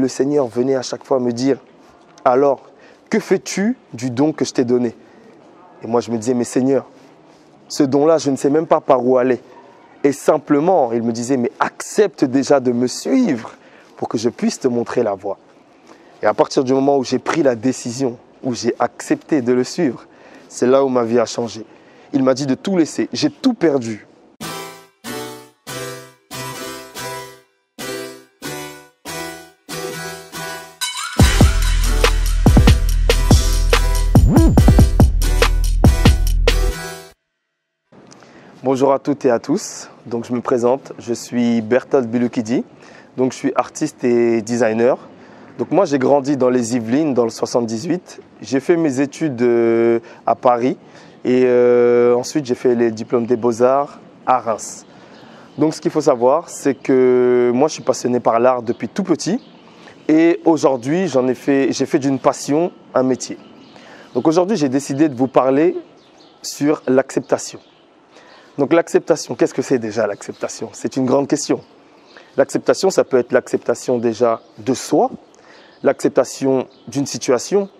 le Seigneur venait à chaque fois me dire, alors, que fais-tu du don que je t'ai donné? Et moi, je me disais, mais Seigneur, ce don-là, je ne sais même pas par où aller. Et simplement, il me disait, mais accepte déjà de me suivre pour que je puisse te montrer la voie. Et à partir du moment où j'ai pris la décision, où j'ai accepté de le suivre, c'est là où ma vie a changé. Il m'a dit de tout laisser. J'ai tout perdu. Bonjour à toutes et à tous. Donc je me présente, je suis Berthold Bulukidi. Donc je suis artiste et designer. Donc moi j'ai grandi dans les Yvelines dans le 78. J'ai fait mes études à Paris et ensuite j'ai fait les diplômes des Beaux-Arts à Reims. Donc ce qu'il faut savoir, c'est que moi je suis passionné par l'art depuis tout petit et aujourd'hui j'ai fait d'une passion un métier. Donc aujourd'hui j'ai décidé de vous parler sur l'acceptation. Donc l'acceptation, qu'est-ce que c'est déjà l'acceptation? C'est une grande question. L'acceptation, ça peut être l'acceptation déjà de soi, l'acceptation d'une situation,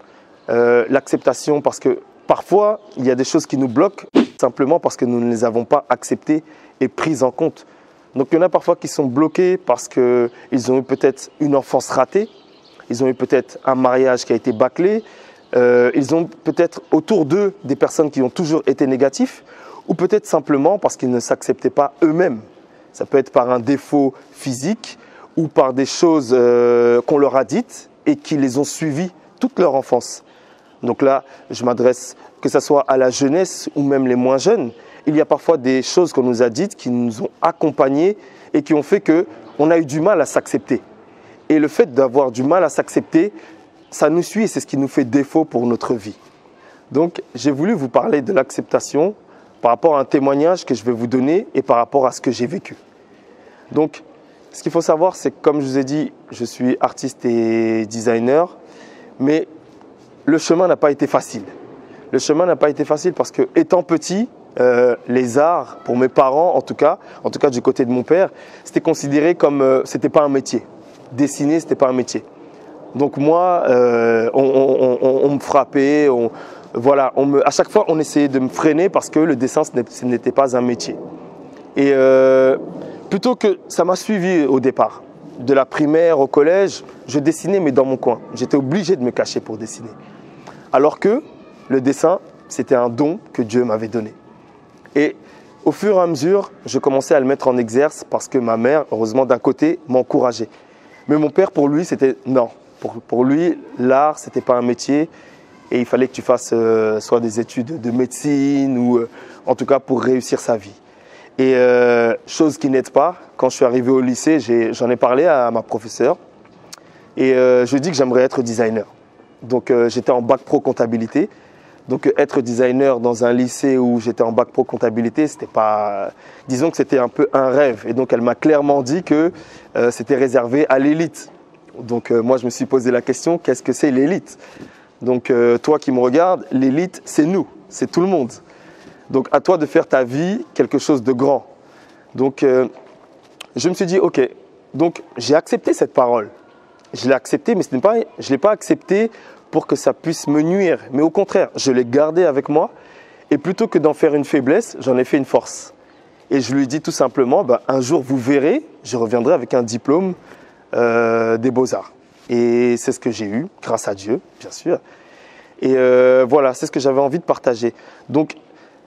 l'acceptation parce que parfois il y a des choses qui nous bloquent simplement parce que nous ne les avons pas acceptées et prises en compte. Donc il y en a parfois qui sont bloqués parce qu'ils ont eu peut-être une enfance ratée, ils ont eu peut-être un mariage qui a été bâclé, ils ont peut-être autour d'eux des personnes qui ont toujours été négatifs, ou peut-être simplement parce qu'ils ne s'acceptaient pas eux-mêmes. Ça peut être par un défaut physique ou par des choses qu'on leur a dites et qui les ont suivies toute leur enfance. Donc là, je m'adresse, que ce soit à la jeunesse ou même les moins jeunes, il y a parfois des choses qu'on nous a dites qui nous ont accompagnés et qui ont fait qu'on a eu du mal à s'accepter. Et le fait d'avoir du mal à s'accepter, ça nous suit et c'est ce qui nous fait défaut pour notre vie. Donc, j'ai voulu vous parler de l'acceptation par rapport à un témoignage que je vais vous donner et par rapport à ce que j'ai vécu. Donc, ce qu'il faut savoir, c'est que comme je vous ai dit, je suis artiste et designer, mais le chemin n'a pas été facile. Le chemin n'a pas été facile parce que, étant petit, les arts, pour mes parents en tout cas du côté de mon père, c'était considéré comme, c'était pas un métier. Dessiner, c'était pas un métier. Donc moi, on me frappait, voilà, à chaque fois, on essayait de me freiner parce que le dessin, ce n'était pas un métier. Et plutôt que ça m'a suivi au départ. De la primaire au collège, je dessinais, mais dans mon coin. J'étais obligé de me cacher pour dessiner. Alors que le dessin, c'était un don que Dieu m'avait donné. Et au fur et à mesure, je commençais à le mettre en exerce parce que ma mère, heureusement d'un côté, m'encourageait. Mais mon père, pour lui, c'était non. Pour lui, l'art, ce n'était pas un métier. Et il fallait que tu fasses soit des études de médecine ou en tout cas pour réussir sa vie. Et chose qui n'aide pas, quand je suis arrivé au lycée, j'en ai parlé à ma professeure et je lui ai dit que j'aimerais être designer. Donc j'étais en bac pro comptabilité. Donc être designer dans un lycée où j'étais en bac pro comptabilité, c'était pas, disons que c'était un peu un rêve. Et donc elle m'a clairement dit que c'était réservé à l'élite. Donc moi je me suis posé la question, qu'est-ce que c'est l'élite ? Donc toi qui me regardes, l'élite, c'est nous, c'est tout le monde. Donc à toi de faire ta vie quelque chose de grand. Donc je me suis dit, ok, donc j'ai accepté cette parole. Je l'ai acceptée, mais je ne l'ai pas acceptée pour que ça puisse me nuire. Mais au contraire, je l'ai gardée avec moi et plutôt que d'en faire une faiblesse, j'en ai fait une force. Et je lui ai dit tout simplement, un jour vous verrez, je reviendrai avec un diplôme des Beaux-Arts. Et c'est ce que j'ai eu, grâce à Dieu, bien sûr. Et voilà, c'est ce que j'avais envie de partager. Donc,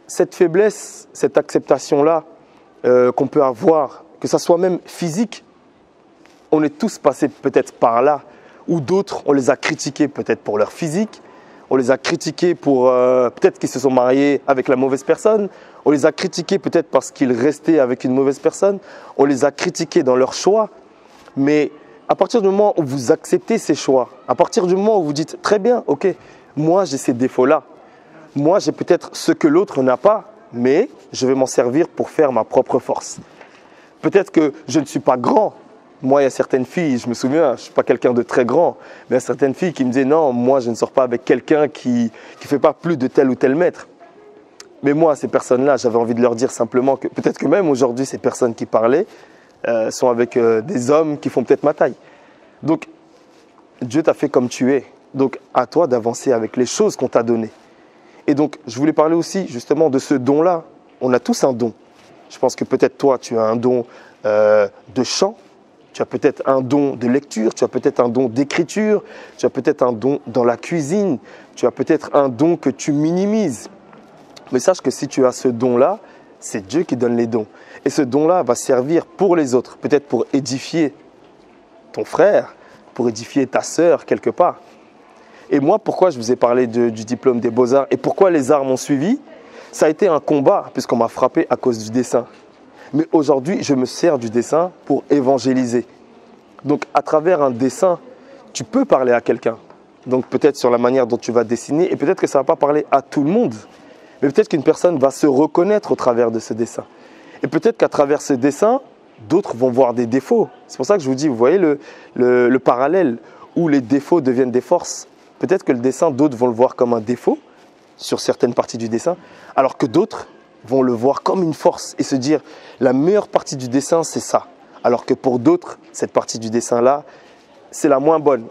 cette faiblesse, cette acceptation-là qu'on peut avoir, que ça soit même physique, on est tous passés peut-être par là, ou d'autres, on les a critiqués peut-être pour leur physique, on les a critiqués pour peut-être qu'ils se sont mariés avec la mauvaise personne, on les a critiqués peut-être parce qu'ils restaient avec une mauvaise personne, on les a critiqués dans leur choix, mais à partir du moment où vous acceptez ces choix, à partir du moment où vous dites « très bien, ok, moi j'ai ces défauts-là, moi j'ai peut-être ce que l'autre n'a pas, mais je vais m'en servir pour faire ma propre force. Peut-être que je ne suis pas grand. Moi, il y a certaines filles, je me souviens, je ne suis pas quelqu'un de très grand, mais il y a certaines filles qui me disaient « non, moi je ne sors pas avec quelqu'un qui ne fait pas plus de tel ou tel mètre ». Mais moi, ces personnes-là, j'avais envie de leur dire simplement que peut-être que même aujourd'hui, ces personnes qui parlaient sont avec des hommes qui font peut-être ma taille. Donc, Dieu t'a fait comme tu es. Donc, à toi d'avancer avec les choses qu'on t'a données. Et donc, je voulais parler aussi justement de ce don-là. On a tous un don. Je pense que peut-être toi, tu as un don de chant, tu as peut-être un don de lecture, tu as peut-être un don d'écriture, tu as peut-être un don dans la cuisine, tu as peut-être un don que tu minimises. Mais sache que si tu as ce don-là, c'est Dieu qui donne les dons. Et ce don-là va servir pour les autres, peut-être pour édifier ton frère, pour édifier ta sœur quelque part. Et moi, pourquoi je vous ai parlé du diplôme des Beaux-Arts et pourquoi les arts m'ont suivi? Ça a été un combat puisqu'on m'a frappé à cause du dessin. Mais aujourd'hui, je me sers du dessin pour évangéliser. Donc, à travers un dessin, tu peux parler à quelqu'un. Donc, peut-être sur la manière dont tu vas dessiner et peut-être que ça ne va pas parler à tout le monde. Mais peut-être qu'une personne va se reconnaître au travers de ce dessin. Et peut-être qu'à travers ce dessin, d'autres vont voir des défauts. C'est pour ça que je vous dis, vous voyez le parallèle où les défauts deviennent des forces. Peut-être que le dessin, d'autres vont le voir comme un défaut sur certaines parties du dessin, alors que d'autres vont le voir comme une force et se dire la meilleure partie du dessin, c'est ça. Alors que pour d'autres, cette partie du dessin-là, c'est la moins bonne.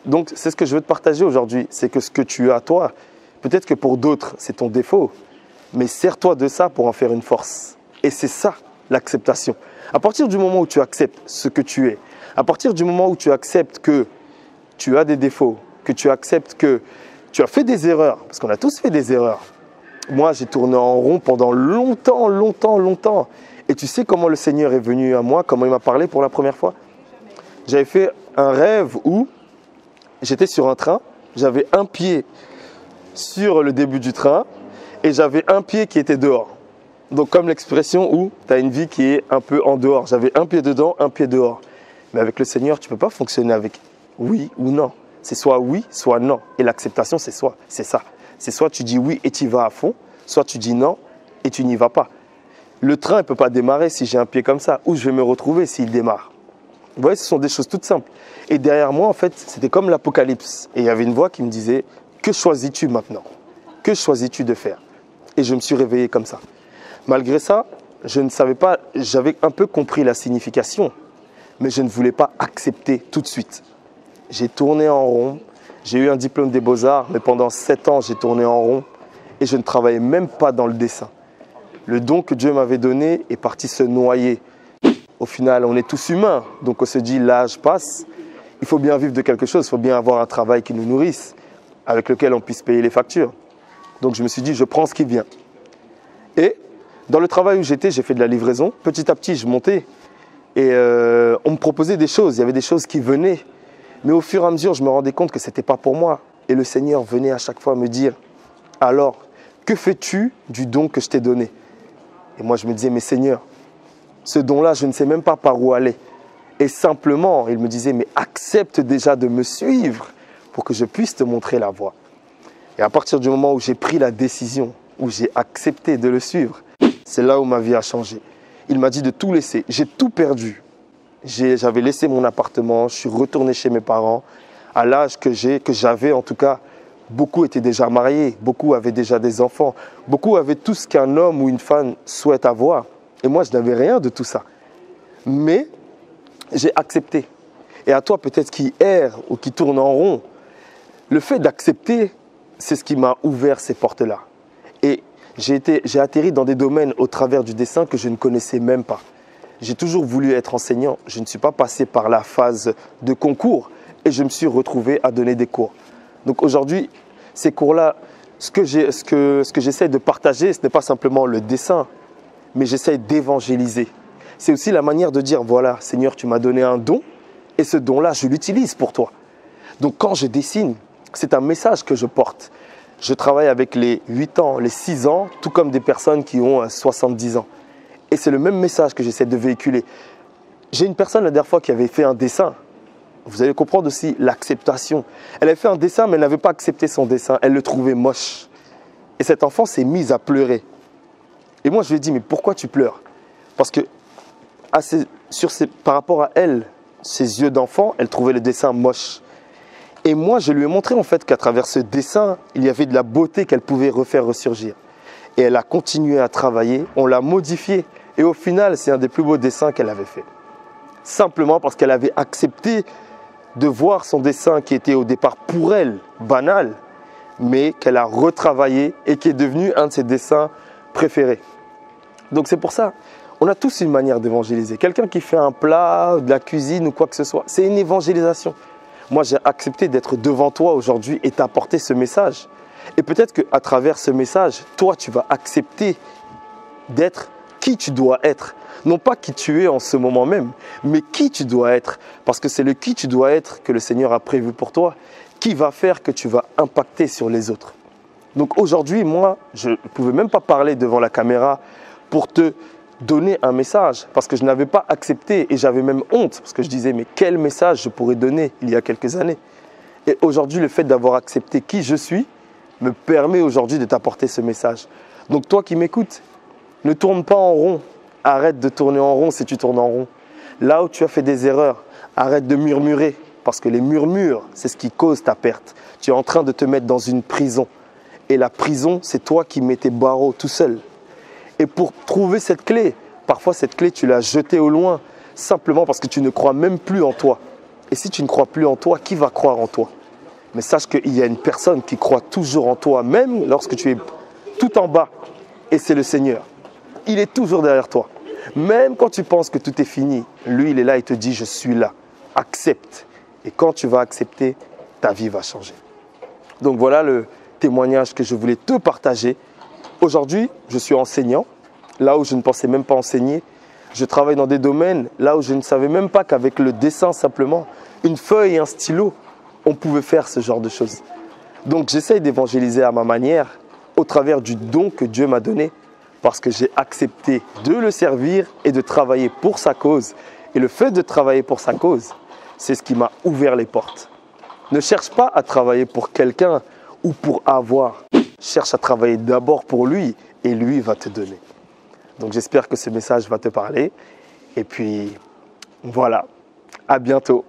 Donc, c'est ce que je veux te partager aujourd'hui. C'est que ce que tu as, toi, peut-être que pour d'autres, c'est ton défaut, mais sers-toi de ça pour en faire une force. Et c'est ça, l'acceptation. À partir du moment où tu acceptes ce que tu es, à partir du moment où tu acceptes que tu as des défauts, que tu acceptes que tu as fait des erreurs, parce qu'on a tous fait des erreurs. Moi, j'ai tourné en rond pendant longtemps. Et tu sais comment le Seigneur est venu à moi, comment il m'a parlé pour la première fois? J'avais fait un rêve où j'étais sur un train, j'avais un pied sur le début du train et j'avais un pied qui était dehors. Donc comme l'expression où tu as une vie qui est un peu en dehors. J'avais un pied dedans, un pied dehors. Mais avec le Seigneur, tu ne peux pas fonctionner avec oui ou non. C'est soit oui, soit non. Et l'acceptation, c'est ça. C'est soit tu dis oui et tu y vas à fond, soit tu dis non et tu n'y vas pas. Le train ne peut pas démarrer si j'ai un pied comme ça. Où je vais me retrouver s'il démarre? Vous voyez, ce sont des choses toutes simples. Et derrière moi, en fait, c'était comme l'Apocalypse. Et il y avait une voix qui me disait, que choisis-tu maintenant? Que choisis-tu de faire? Et je me suis réveillé comme ça. Malgré ça, je ne savais pas, j'avais un peu compris la signification, mais je ne voulais pas accepter tout de suite. J'ai tourné en rond, j'ai eu un diplôme des Beaux-Arts, mais pendant 7 ans, j'ai tourné en rond et je ne travaillais même pas dans le dessin. Le don que Dieu m'avait donné est parti se noyer. Au final, on est tous humains, donc on se dit l'âge passe, il faut bien vivre de quelque chose, il faut bien avoir un travail qui nous nourrisse, avec lequel on puisse payer les factures. Donc je me suis dit, je prends ce qui vient. Et dans le travail où j'étais, j'ai fait de la livraison. Petit à petit, je montais et on me proposait des choses, il y avait des choses qui venaient. Mais au fur et à mesure, je me rendais compte que ce n'était pas pour moi. Et le Seigneur venait à chaque fois me dire, alors, que fais-tu du don que je t'ai donné? Et moi, je me disais, mais Seigneur, ce don-là, je ne sais même pas par où aller. Et simplement, il me disait, mais accepte déjà de me suivre pour que je puisse te montrer la voie. Et à partir du moment où j'ai pris la décision, où j'ai accepté de le suivre, c'est là où ma vie a changé. Il m'a dit de tout laisser. J'ai tout perdu. J'avais laissé mon appartement, je suis retourné chez mes parents. À l'âge que j'avais en tout cas, beaucoup étaient déjà mariés, beaucoup avaient déjà des enfants, beaucoup avaient tout ce qu'un homme ou une femme souhaite avoir. Et moi, je n'avais rien de tout ça. Mais j'ai accepté. Et à toi peut-être qui erre ou qui tourne en rond, le fait d'accepter, c'est ce qui m'a ouvert ces portes-là. Et j'ai atterri dans des domaines au travers du dessin que je ne connaissais même pas. J'ai toujours voulu être enseignant. Je ne suis pas passé par la phase de concours et je me suis retrouvé à donner des cours. Donc aujourd'hui, ces cours-là, ce que j'essaie de partager, ce n'est pas simplement le dessin, mais j'essaie d'évangéliser. C'est aussi la manière de dire, voilà, Seigneur, tu m'as donné un don et ce don-là, je l'utilise pour toi. Donc quand je dessine, c'est un message que je porte. Je travaille avec les 8 ans, les 6 ans, tout comme des personnes qui ont 70 ans. Et c'est le même message que j'essaie de véhiculer. J'ai une personne la dernière fois qui avait fait un dessin. Vous allez comprendre aussi l'acceptation. Elle avait fait un dessin, mais elle n'avait pas accepté son dessin. Elle le trouvait moche. Et cet enfant s'est mis à pleurer. Et moi, je lui ai dit, mais pourquoi tu pleures? Parce que par rapport à elle, ses yeux d'enfant, elle trouvait le dessin moche. Et moi, je lui ai montré en fait qu'à travers ce dessin, il y avait de la beauté qu'elle pouvait refaire ressurgir. Et elle a continué à travailler, on l'a modifié. Et au final, c'est un des plus beaux dessins qu'elle avait fait. Simplement parce qu'elle avait accepté de voir son dessin qui était au départ pour elle banal, mais qu'elle a retravaillé et qui est devenu un de ses dessins préférés. Donc c'est pour ça, on a tous une manière d'évangéliser. Quelqu'un qui fait un plat, de la cuisine ou quoi que ce soit, c'est une évangélisation. Moi, j'ai accepté d'être devant toi aujourd'hui et t'apporter ce message. Et peut-être qu'à travers ce message, toi, tu vas accepter d'être qui tu dois être. Non pas qui tu es en ce moment même, mais qui tu dois être. Parce que c'est le qui tu dois être que le Seigneur a prévu pour toi, qui va faire que tu vas impacter sur les autres. Donc aujourd'hui, moi, je ne pouvais même pas parler devant la caméra pour te donner un message, parce que je n'avais pas accepté et j'avais même honte, parce que je disais, mais quel message je pourrais donner il y a quelques années. Et aujourd'hui, le fait d'avoir accepté qui je suis me permet aujourd'hui de t'apporter ce message. Donc toi qui m'écoutes, ne tourne pas en rond. Arrête de tourner en rond si tu tournes en rond. Là où tu as fait des erreurs, arrête de murmurer, parce que les murmures, c'est ce qui cause ta perte. Tu es en train de te mettre dans une prison. Et la prison, c'est toi qui mets tes barreaux tout seul. Et pour trouver cette clé, parfois cette clé, tu l'as jetée au loin, simplement parce que tu ne crois même plus en toi. Et si tu ne crois plus en toi, qui va croire en toi? Mais sache qu'il y a une personne qui croit toujours en toi, même lorsque tu es tout en bas. Et c'est le Seigneur. Il est toujours derrière toi. Même quand tu penses que tout est fini, lui, il est là et te dit, je suis là. Accepte. Et quand tu vas accepter, ta vie va changer. Donc voilà le témoignage que je voulais te partager. Aujourd'hui, je suis enseignant, là où je ne pensais même pas enseigner. Je travaille dans des domaines, là où je ne savais même pas qu'avec le dessin simplement, une feuille et un stylo, on pouvait faire ce genre de choses. Donc j'essaye d'évangéliser à ma manière, au travers du don que Dieu m'a donné, parce que j'ai accepté de le servir et de travailler pour sa cause. Et le fait de travailler pour sa cause, c'est ce qui m'a ouvert les portes. Ne cherche pas à travailler pour quelqu'un ou pour avoir. Cherche à travailler d'abord pour lui et lui va te donner. Donc j'espère que ce message va te parler. Et puis voilà, à bientôt.